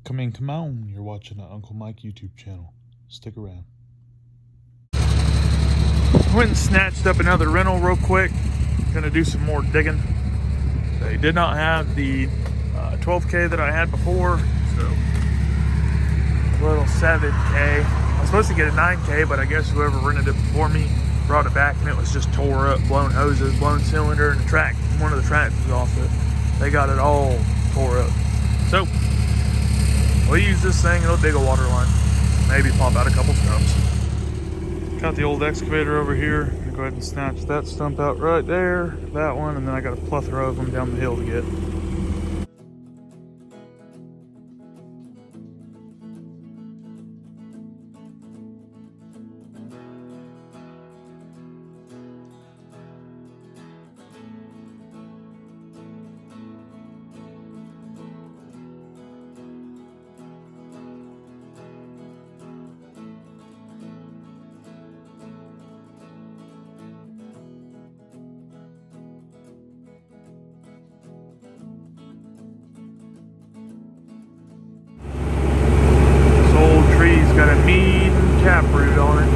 Come on, you're watching the Uncle Mike YouTube channel. Stick around. Went and snatched up another rental real quick. Gonna do some more digging. They did not have the 12K that I had before, so a little 7K. I was supposed to get a 9K, but I guess whoever rented it before me brought it back and it was just tore up, blown hoses, blown cylinder, and the track, one of the tracks was off it. They got it all tore up. So we'll use this thing, it'll dig a water line, maybe pop out a couple stumps. Got the old excavator over here. I'm gonna go ahead and snatch that stump out right there, that one, and then I got a plethora of them down the hill to get. Got a mean taproot on it.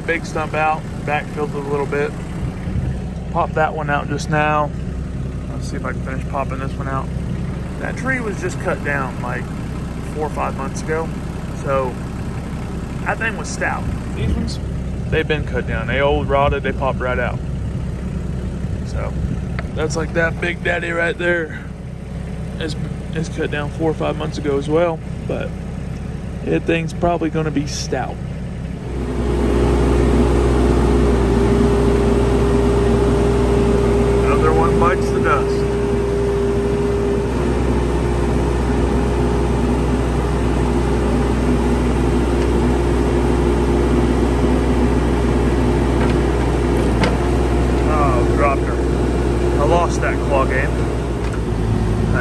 that big stump out, backfilled it a little bit. Popped that one out just now. Let's see if I can finish popping this one out. That tree was just cut down like 4 or 5 months ago. So that thing was stout. These ones, they've been cut down. They old rotted, they popped right out. So that's like that big daddy right there. It's cut down 4 or 5 months ago as well, but that thing's probably gonna be stout. Another one bites the dust. Oh, dropped her. I lost that claw game.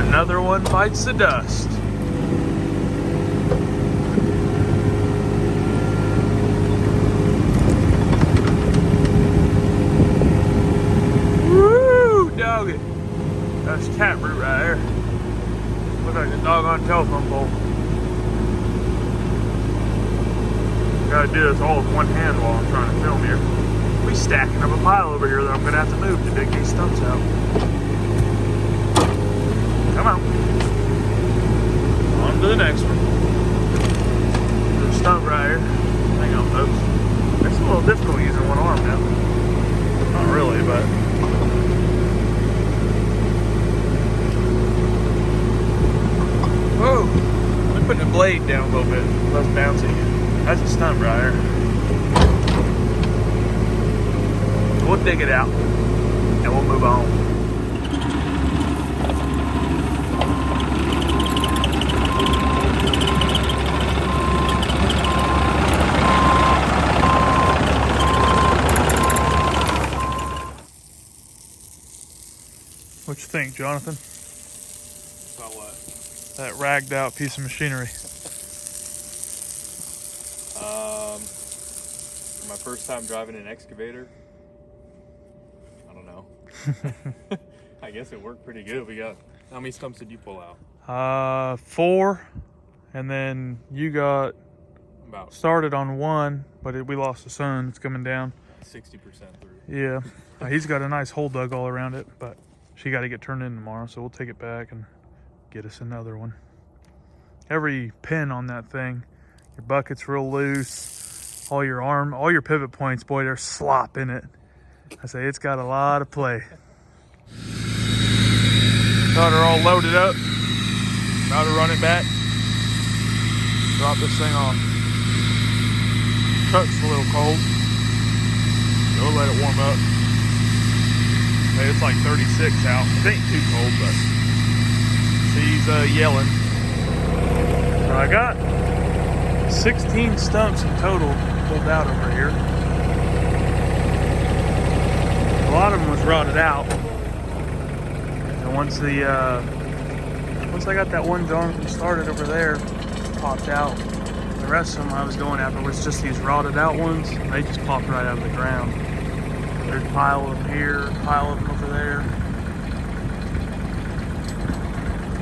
Another one bites the dust. Woo, dog it. That's taproot right there. Looks like a doggone telephone pole. Gotta do this all with one hand while I'm trying to film here. We stacking up a pile over here that I'm gonna have to move to dig these stumps out. Come on. On to the next one. There's a stump right here. Hang on, folks. It's a little difficult using one arm now. Not really, but. Whoa. I'm putting the blade down a little bit. Less bouncy. That's a stump right here. We'll dig it out and we'll move on. What you think, Jonathan? About what? That ragged out piece of machinery. For my first time driving an excavator, I don't know. I guess it worked pretty good. How many stumps did you pull out? 4, and then you got started on 1, but we lost the sun. It's coming down. 60% through. Yeah, he's got a nice hole dug all around it, but she got to get turned in tomorrow, so we'll take it back and get us another one. Every pin on that thing, your bucket's real loose. All your pivot points, boy, they're slop in it. I say it's got a lot of play. Got her all loaded up. About to run it back. Drop this thing off. Truck's a little cold. So we'll let it warm up. Hey, it's like 36 out. It ain't too cold, but she's yelling. So I got 16 stumps in total pulled out over here. A lot of them was rotted out. And once I got that one Jonathan started over there, popped out. The rest of them I was going after was just these rotted out ones. They just popped right out of the ground. There's a pile of them here, a pile of them over there.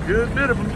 Good bit of them.